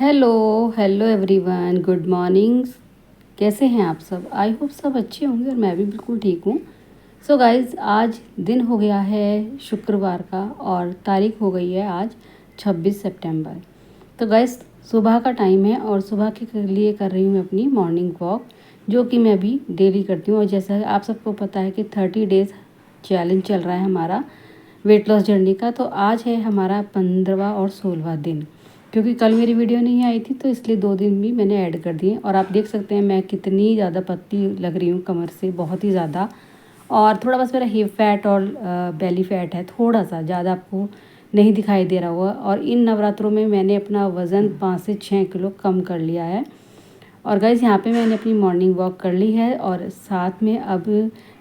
Hello hello everyone, good morning. कैसे हैं आप सब? आई होप सब अच्छे होंगे और मैं भी बिल्कुल ठीक हूँ। सो गाइज, आज दिन हो गया है शुक्रवार का और तारीख हो गई है आज 26 सितंबर। तो गाइज, सुबह का टाइम है और सुबह के लिए कर रही हूँ अपनी मॉर्निंग वॉक, जो कि मैं अभी डेली करती हूँ। और जैसा आप सबको पता है कि 30 डेज़ चैलेंज चल रहा है हमारा वेट लॉस जर्नी का। तो आज है हमारा 15वां और 16वां दिन, क्योंकि कल मेरी वीडियो नहीं आई थी तो इसलिए 2 दिन भी मैंने ऐड कर दिए। और आप देख सकते हैं मैं कितनी ज़्यादा पतली लग रही हूँ कमर से, बहुत ही ज़्यादा। और थोड़ा बस मेरा हिप फैट और बेली फैट है, थोड़ा सा ज़्यादा आपको नहीं दिखाई दे रहा होगा। और इन नवरात्रों में मैंने अपना वज़न 5 से 6 किलो कम कर लिया है। और गाइस, यहाँ पे मैंने अपनी मॉर्निंग वॉक कर ली है और साथ में अब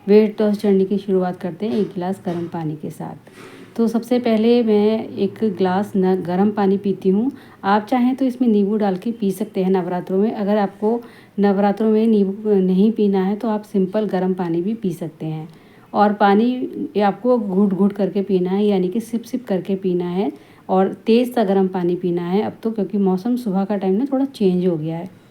वेट लॉस जर्नी की शुरुआत करते हैं 1 गिलास गर्म पानी के साथ। तो सबसे पहले मैं 1 गिलास न गर्म पानी पीती हूँ। आप चाहें तो इसमें नींबू डाल के पी सकते हैं नवरात्रों में। अगर आपको नवरात्रों में नींबू नहीं पीना है तो आप सिंपल गर्म पानी भी पी सकते हैं। और पानी आपको घूट घूट करके पीना है, यानी कि सिप सिप करके पीना है। और तेज़ सा गर्म पानी पीना है अब तो, क्योंकि मौसम सुबह का टाइम ना थोड़ा चेंज हो गया है।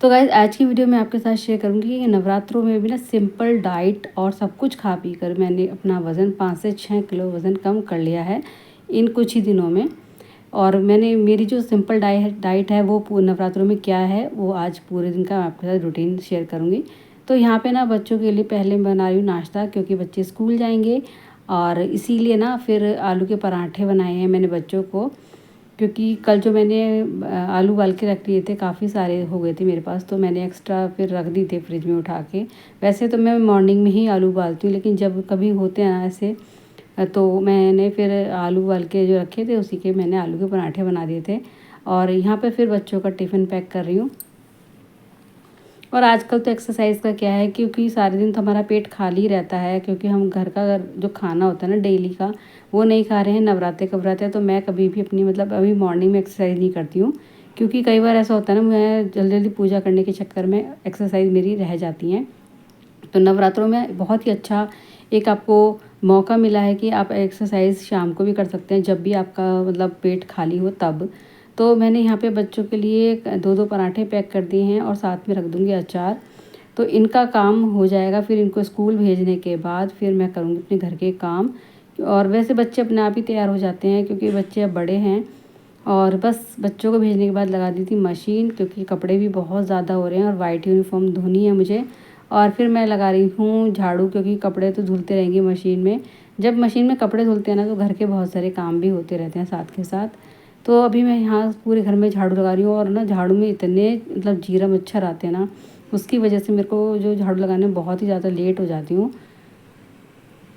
तो गाइज, आज की वीडियो में आपके साथ शेयर करूंगी कि नवरात्रों में भी ना सिंपल डाइट और सब कुछ खा पी कर मैंने अपना वज़न 5 से 6 किलो वज़न कम कर लिया है इन कुछ ही दिनों में। और मैंने मेरी जो सिंपल डाइट है वो नवरात्रों में क्या है वो आज पूरे दिन का मैं आपके साथ रूटीन शेयर करूंगी। तो यहाँ पे ना बच्चों के लिए पहले बना रही हूँ नाश्ता, क्योंकि बच्चे स्कूल जाएंगे। और इसीलिए ना फिर आलू के पराठे बनाए हैं मैंने बच्चों को, क्योंकि कल जो मैंने आलू उबाल के रख लिए थे, काफ़ी सारे हो गए थे मेरे पास, तो मैंने एक्स्ट्रा फिर रख दी थे फ्रिज में उठा के। वैसे तो मैं मॉर्निंग में ही आलू उबालती हूँ, लेकिन जब कभी होते हैं ना ऐसे, तो मैंने फिर आलू उबाल के जो रखे थे उसी के मैंने आलू के पराठे बना दिए थे। और यहाँ पर फिर बच्चों का टिफ़िन पैक कर रही हूँ। और आजकल तो एक्सरसाइज का क्या है, क्योंकि सारे दिन तो हमारा पेट खाली रहता है, क्योंकि हम घर का जो खाना होता है ना डेली का, वो नहीं खा रहे हैं। नवरात्रे कब तो मैं कभी भी अपनी मतलब अभी मॉर्निंग में एक्सरसाइज नहीं करती हूँ, क्योंकि कई बार ऐसा होता है ना, मैं जल्दी जल्दी पूजा करने के चक्कर में एक्सरसाइज मेरी रह जाती हैं। तो नवरात्रों में बहुत ही अच्छा एक आपको मौका मिला है कि आप एक्सरसाइज शाम को भी कर सकते हैं, जब भी आपका मतलब पेट खाली हो तब। तो मैंने यहाँ पे बच्चों के लिए 2-2 पराठे पैक कर दिए हैं और साथ में रख दूँगी अचार। तो इनका काम हो जाएगा, फिर इनको स्कूल भेजने के बाद फिर मैं करूँगी अपने घर के काम। और वैसे बच्चे अपने आप ही तैयार हो जाते हैं, क्योंकि बच्चे अब बड़े हैं। और बस बच्चों को भेजने के बाद लगा दी थी मशीन, क्योंकि कपड़े भी बहुत ज़्यादा हो रहे हैं और वाइट यूनिफॉर्म धोनी है मुझे। और फिर मैं लगा रही हूँ झाड़ू, क्योंकि कपड़े तो धुलते रहेंगे मशीन में। जब मशीन में कपड़े धुलते हैं ना तो घर के बहुत सारे काम भी होते रहते हैं साथ के साथ। तो अभी मैं यहाँ पूरे घर में झाड़ू लगा रही हूँ। और ना झाड़ू में इतने मतलब जीरा मच्छर आते हैं ना, उसकी वजह से मेरे को जो झाड़ू लगाने में बहुत ही ज़्यादा लेट हो जाती हूँ।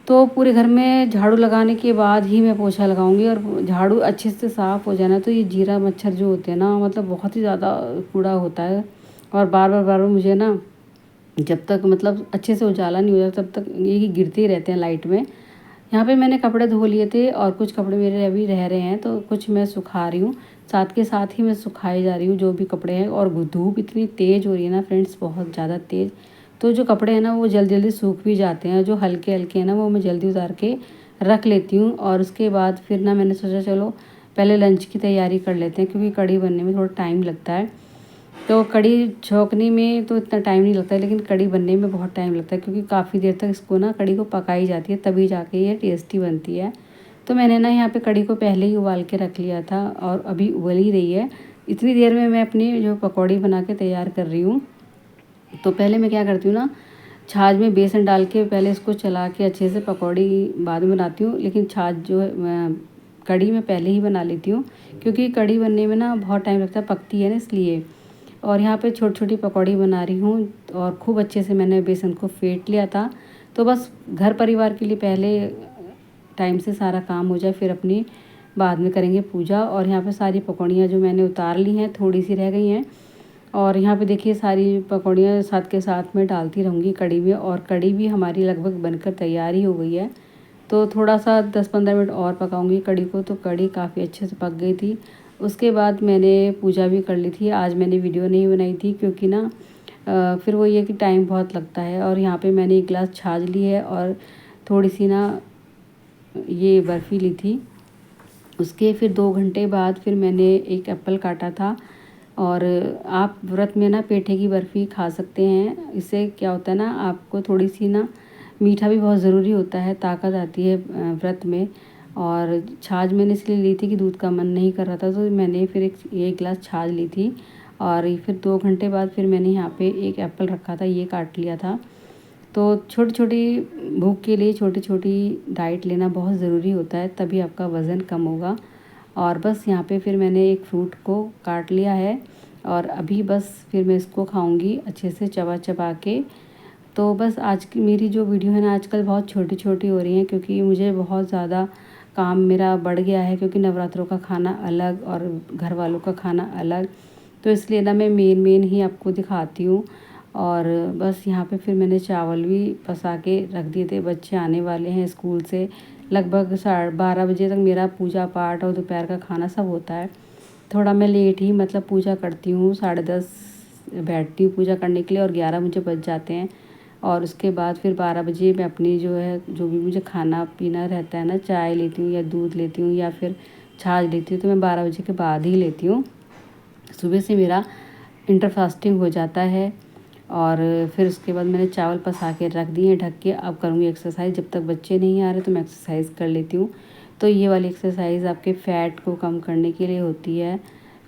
तो पूरे घर में झाड़ू लगाने के बाद ही मैं पोछा लगाऊंगी। और झाड़ू अच्छे से साफ़ हो जाए ना तो ये जीरा मच्छर जो होते हैं ना, मतलब बहुत ही ज़्यादा कूड़ा होता है। और बार बार मुझे ना, जब तक मतलब अच्छे से उजाला नहीं हो जाता तब तक ये गिरते ही रहते हैं लाइट में। यहाँ पे मैंने कपड़े धो लिए थे और कुछ कपड़े मेरे अभी रह रहे हैं, तो कुछ मैं सुखा रही हूँ। साथ के साथ ही मैं सुखाई जा रही हूँ जो भी कपड़े हैं। और धूप इतनी तेज़ हो रही है ना फ्रेंड्स, बहुत ज़्यादा तेज़। तो जो कपड़े हैं ना वो जल्दी जल्दी सूख भी जाते हैं, जो हल्के हल्के हैं ना वो मैं जल्दी उतार के रख लेती हूँ। और उसके बाद फिर ना मैंने सोचा चलो पहले लंच की तैयारी कर लेते हैं, क्योंकि कढ़ी बनने में थोड़ा टाइम लगता है। तो कढ़ी छौंकने में तो इतना टाइम नहीं लगता है, लेकिन कढ़ी बनने में बहुत टाइम लगता है, क्योंकि काफ़ी देर तक इसको ना कढ़ी को पकाई जाती है, तभी जाके ये टेस्टी बनती है। तो मैंने ना यहाँ पे कढ़ी को पहले ही उबाल के रख लिया था और अभी उबल ही रही है। इतनी देर में मैं अपनी जो पकौड़ी बना के तैयार कर रही हूँ। तो पहले मैं क्या करती हूँ ना, छाछ में बेसन डाल के पहले इसको चला के अच्छे से पकौड़ी बाद में बनाती हूँ, लेकिन छाछ जो है कढ़ी में पहले ही बना लेती हूँ, क्योंकि कढ़ी बनने में ना बहुत टाइम लगता है, पकती है ना इसलिए। और यहाँ पे छोटी छोटी पकौड़ी बना रही हूँ और खूब अच्छे से मैंने बेसन को फेंट लिया था। तो बस घर परिवार के लिए पहले टाइम से सारा काम हो जाए, फिर अपनी बाद में करेंगे पूजा। और यहाँ पे सारी पकौड़ियाँ जो मैंने उतार ली हैं, थोड़ी सी रह गई हैं। और यहाँ पे देखिए सारी पकौड़ियाँ साथ के साथ में डालती रहूँगी कढ़ी में। और कढ़ी भी हमारी लगभग बनकर तैयार ही हो गई है। तो थोड़ा सा 10-15 मिनट और पकाऊंगी कढ़ी को। तो कढ़ी काफ़ी अच्छे से पक गई थी। उसके बाद मैंने पूजा भी कर ली थी। आज मैंने वीडियो नहीं बनाई थी, क्योंकि ना फिर वो ये कि टाइम बहुत लगता है। और यहाँ पे मैंने 1 गिलास छाछ ली है और थोड़ी सी ना ये बर्फ़ी ली थी, उसके फिर 2 घंटे बाद फिर मैंने एक एप्पल काटा था। और आप व्रत में ना पेठे की बर्फ़ी खा सकते हैं। इससे क्या होता है ना, आपको थोड़ी सी ना, मीठा भी बहुत ज़रूरी होता है, ताकत आती है व्रत में। और छाछ मैंने इसलिए ली थी कि दूध का मन नहीं कर रहा था, तो मैंने फिर एक गिलास छाछ ली थी। और फिर 2 घंटे बाद फिर मैंने यहाँ पे एक एप्पल रखा था, ये काट लिया था। तो छोटी छोटी भूख के लिए छोटी छोटी डाइट लेना बहुत ज़रूरी होता है, तभी आपका वज़न कम होगा। और बस यहाँ पे फिर मैंने एक फ्रूट को काट लिया है, और अभी बस फिर मैं इसको खाऊंगी अच्छे से चबा चबा के। तो बस आज की मेरी जो वीडियो है ना, आजकल बहुत छोटी छोटी हो रही हैं, क्योंकि मुझे बहुत ज़्यादा काम मेरा बढ़ गया है, क्योंकि नवरात्रों का खाना अलग और घर वालों का खाना अलग। तो इसलिए ना मैं मेन मेन ही आपको दिखाती हूँ। और बस यहाँ पे फिर मैंने चावल भी पसा के रख दिए थे, बच्चे आने वाले हैं स्कूल से। लगभग 12:30 बजे तक मेरा पूजा पाठ और दोपहर का खाना सब होता है। थोड़ा मैं लेट ही मतलब पूजा करती हूँ, 10:30 बैठती हूँ पूजा करने के लिए, और 11 मुझे बज जाते हैं। और उसके बाद फिर 12 बजे मैं अपनी जो है, जो भी मुझे खाना पीना रहता है ना, चाय लेती हूँ या दूध लेती हूँ या फिर छाछ लेती हूँ, तो मैं 12 बजे के बाद ही लेती हूँ। सुबह से मेरा इंटर फास्टिंग हो जाता है। और फिर उसके बाद मैंने चावल पसा के रख दिए ढक के। अब करूँगी एक्सरसाइज, जब तक बच्चे नहीं आ रहे तो मैं एक्सरसाइज कर लेती हूँ। तो ये वाली एक्सरसाइज आपके फ़ैट को कम करने के लिए होती है।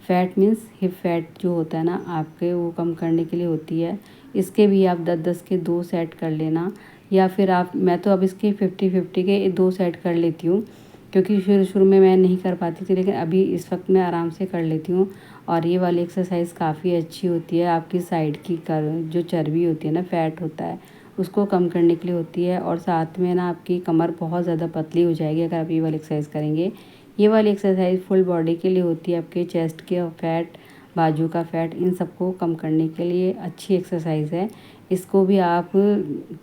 फ़ैट मीन्स हिप फैट जो होता है ना आपके, वो कम करने के लिए होती है। इसके भी आप 10-10 के 2 सेट कर लेना, या फिर आप, मैं तो अब इसके 50-50 के 2 सेट कर लेती हूँ, क्योंकि शुरू शुरू में मैं नहीं कर पाती थी, लेकिन अभी इस वक्त मैं आराम से कर लेती हूँ। और ये वाली एक्सरसाइज काफ़ी अच्छी होती है, आपकी साइड की जो चर्बी होती है ना, फैट होता है, उसको कम करने के लिए होती है। और साथ में ना आपकी कमर बहुत ज़्यादा पतली हो जाएगी अगर आप ये वाली एक्सरसाइज करेंगे। ये वाली एक्सरसाइज फुल बॉडी के लिए होती है, आपके चेस्ट के फैट, बाजू का फैट, इन सबको कम करने के लिए अच्छी एक्सरसाइज है। इसको भी आप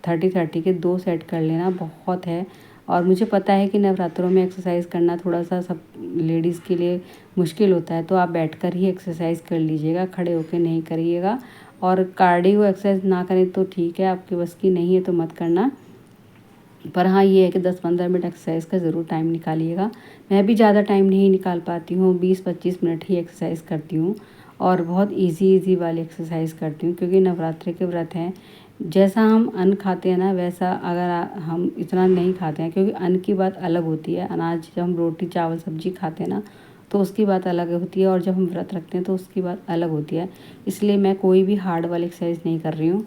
30-30 के 2 सेट कर लेना, बहुत है। और मुझे पता है कि नवरात्रों में एक्सरसाइज करना थोड़ा सा सब लेडीज़ के लिए मुश्किल होता है, तो आप बैठकर ही एक्सरसाइज कर लीजिएगा, खड़े होकर नहीं करिएगा। और कार्डियो एक्सरसाइज ना करें तो ठीक है, आपके बस की नहीं है तो मत करना। पर हाँ, ये है कि 10-15 मिनट एक्सरसाइज का ज़रूर टाइम निकालिएगा। मैं भी ज़्यादा टाइम नहीं निकाल पाती हूँ, 20-25 मिनट ही एक्सरसाइज करती हूँ। और बहुत इजी वाली एक्सरसाइज करती हूँ, क्योंकि नवरात्रि के व्रत हैं। जैसा हम अन्न खाते हैं ना, वैसा अगर हम इतना नहीं खाते हैं, क्योंकि अन्न की बात अलग होती है। अनाज जब हम रोटी चावल सब्जी खाते हैं ना, तो उसकी बात अलग होती है, और जब हम व्रत रखते हैं तो उसकी बात अलग होती है। इसलिए मैं कोई भी हार्ड वाली एक्सरसाइज नहीं कर रही हूँ।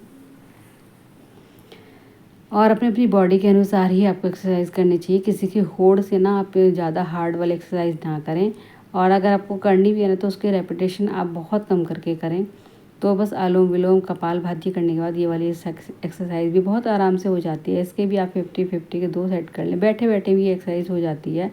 और अपनी अपनी बॉडी के अनुसार ही आपको एक्सरसाइज करनी चाहिए, किसी की होड़ से ना आप ज़्यादा हार्ड वाली एक्सरसाइज ना करें। और अगर आपको करनी भी है ना, तो उसके रेपिटेशन आप बहुत कम करके करें। तो बस अनुलोम विलोम कपालभाति करने के बाद ये वाली एक्सरसाइज भी बहुत आराम से हो जाती है। इसके भी आप 50-50 के 2 सेट कर लें, बैठे बैठे भी एक्सरसाइज हो जाती है,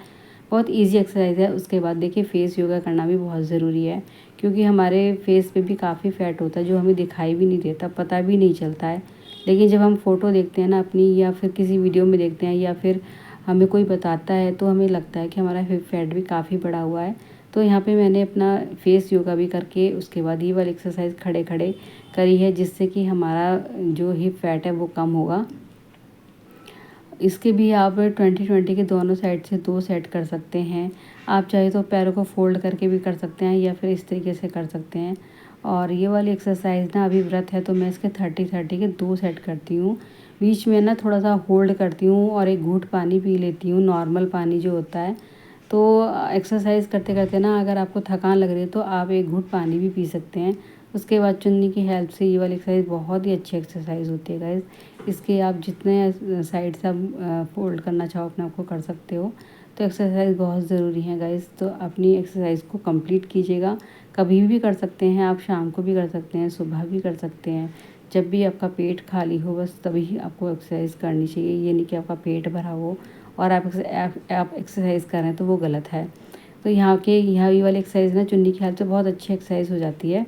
बहुत ईजी एक्सरसाइज है। उसके बाद देखिए, फेस योगा करना भी बहुत ज़रूरी है, क्योंकि हमारे फेस पे भी काफ़ी फैट होता है, जो हमें दिखाई भी नहीं देता, पता भी नहीं चलता है। लेकिन जब हम फ़ोटो देखते हैं ना अपनी, या फिर किसी वीडियो में देखते हैं, या फिर हमें कोई बताता है, तो हमें लगता है कि हमारा हिप फैट भी काफ़ी बढ़ा हुआ है। तो यहाँ पे मैंने अपना फेस योगा भी करके उसके बाद ये वाली एक्सरसाइज खड़े खड़े करी है, जिससे कि हमारा जो हिप फैट है वो कम होगा। इसके भी आप 20-20 के दोनों साइड से 2 सेट कर सकते हैं। आप चाहे तो पैरों को फोल्ड करके भी कर सकते हैं, या फिर इस तरीके से कर सकते हैं। और ये वाली एक्सरसाइज ना, अभी व्रत है तो मैं इसके 30-30 के 2 सेट करती हूँ। बीच में ना थोड़ा सा होल्ड करती हूँ और एक घूंट पानी पी लेती हूँ, नॉर्मल पानी जो होता है। तो एक्सरसाइज करते करते ना, अगर आपको थकान लग रही है तो आप एक घूंट पानी भी पी सकते हैं। उसके बाद चुन्नी की हेल्प से ये वाली एक्सरसाइज बहुत ही अच्छी एक्सरसाइज होती है गाइस। इसके आप जितने साइड से आप फोल्ड करना चाहो अपने आप को कर सकते हो। तो एक्सरसाइज बहुत ज़रूरी है गाइस, तो अपनी एक्सरसाइज को कंप्लीट कीजिएगा। कभी भी कर सकते हैं आप, शाम को भी कर सकते हैं, सुबह भी कर सकते हैं, जब भी आपका पेट खाली हो, बस तभी ही आपको एक्सरसाइज करनी चाहिए। ये नहीं कि आपका पेट भरा हो और आप एक्सरसाइज कर रहे हैं, तो वो गलत है। तो यहाँ ये वाली एक्सरसाइज ना, चुन्नी की हेल्प से बहुत अच्छी एक्सरसाइज हो जाती है।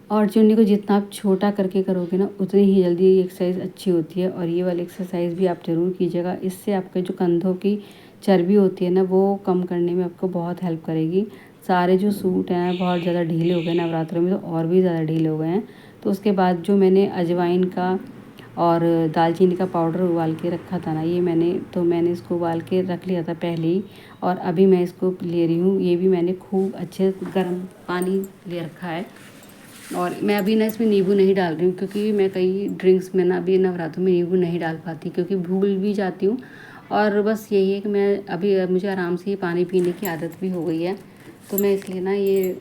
और चुन्नी को जितना आप छोटा करके करोगे ना, उतनी ही जल्दी ये एक्सरसाइज अच्छी होती है। और ये वाली एक्सरसाइज भी आप ज़रूर कीजिएगा, इससे आपके जो कंधों की चर्बी होती है ना, वो कम करने में आपको बहुत हेल्प करेगी। सारे जो सूट हैं बहुत ज़्यादा ढीले हो गए नवरात्रों में, तो और भी ज़्यादा ढीले हो गए हैं। तो उसके बाद जो मैंने अजवाइन का और दालचीनी का पाउडर उबाल के रखा था ना, ये मैंने इसको उबाल के रख लिया था पहले ही। और अभी मैं इसको ले रही हूँ। ये भी मैंने खूब अच्छे गर्म पानी ले रखा है। और मैं अभी ना इसमें नींबू नहीं डाल रही हूँ, क्योंकि मैं कई ड्रिंक्स में ना अभी नवरात्रों में नींबू नहीं डाल पाती, क्योंकि भूल भी जाती हूँ। और बस यही है कि मैं अभी मुझे आराम से ये पानी पीने की आदत भी हो गई है, तो मैं इसलिए ना ये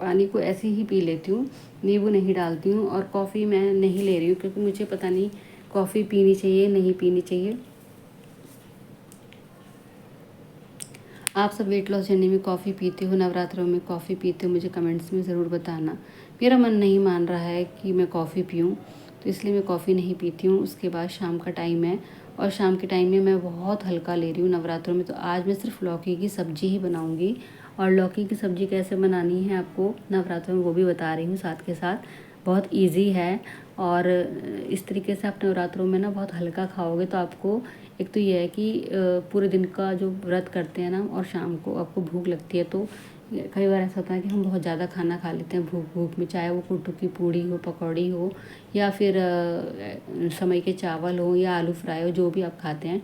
पानी को ऐसे ही पी लेती हूँ, नींबू नहीं डालती हूँ। और कॉफ़ी मैं नहीं ले रही हूँ, क्योंकि मुझे पता नहीं कॉफ़ी पीनी चाहिए नहीं पीनी चाहिए। आप सब वेट लॉस जर्नी में कॉफ़ी पीते हो, नवरात्रों में कॉफ़ी पीते हो, मुझे कमेंट्स में ज़रूर बताना। मेरा मन नहीं मान रहा है कि मैं कॉफ़ी पीऊँ, तो इसलिए मैं कॉफ़ी नहीं पीती हूँ। उसके बाद शाम का टाइम है, और शाम के टाइम में मैं बहुत हल्का ले रही हूँ नवरात्रों में। तो आज मैं सिर्फ लौकी की सब्ज़ी ही बनाऊँगी, और लौकी की सब्ज़ी कैसे बनानी है आपको नवरात्रों में वो भी बता रही हूँ साथ के साथ। बहुत ईजी है, और इस तरीके से आप नवरात्रों में ना बहुत हल्का खाओगे तो आपको एक तो ये है कि पूरे दिन का जो व्रत करते हैं ना, और शाम को आपको भूख लगती है, तो कई बार ऐसा होता है कि हम बहुत ज़्यादा खाना खा लेते हैं भूख भूख में, चाहे वो कुट्टू की पूड़ी हो, पकौड़ी हो, या फिर समय के चावल हो, या आलू फ्राई हो, जो भी आप खाते हैं।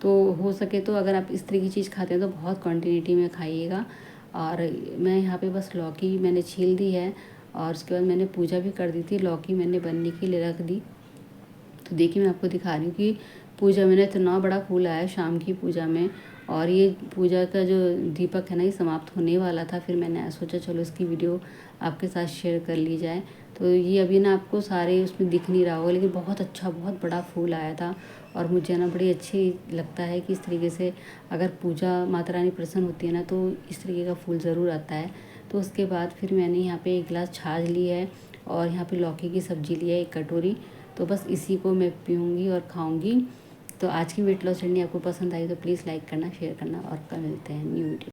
तो हो सके तो अगर आप इस तरह की चीज़ खाते हैं तो बहुत क्वांटिटी में खाइएगा। और मैं यहाँ पे बस लौकी मैंने छील दी है, और उसके बाद मैंने पूजा भी कर दी थी। लौकी मैंने बनने के लिए रख दी। तो देखिए मैं आपको दिखा रही हूँ कि पूजा में ना इतना बड़ा फूल आया शाम की पूजा में। और ये पूजा का जो दीपक है ना, ये समाप्त होने वाला था, फिर मैंने सोचा चलो इसकी वीडियो आपके साथ शेयर कर ली जाए। तो ये अभी ना आपको सारे उसमें दिख नहीं रहा होगा, लेकिन बहुत अच्छा बहुत बड़ा फूल आया था। और मुझे ना बड़ी अच्छी लगता है कि इस तरीके से अगर पूजा माता रानी प्रसन्न होती है ना, तो इस तरीके का फूल ज़रूर आता है। तो उसके बाद फिर मैंने यहाँ पे 1 गिलास छाछ ली है, और यहाँ पे लौकी की सब्ज़ी ली है 1 कटोरी। तो बस इसी को मैं पीऊँगी और खाऊँगी। तो आज की वेट लॉस जर्नी आपको पसंद आई तो प्लीज़ लाइक करना, शेयर करना, और कल मिलते हैं न्यू वीडियो।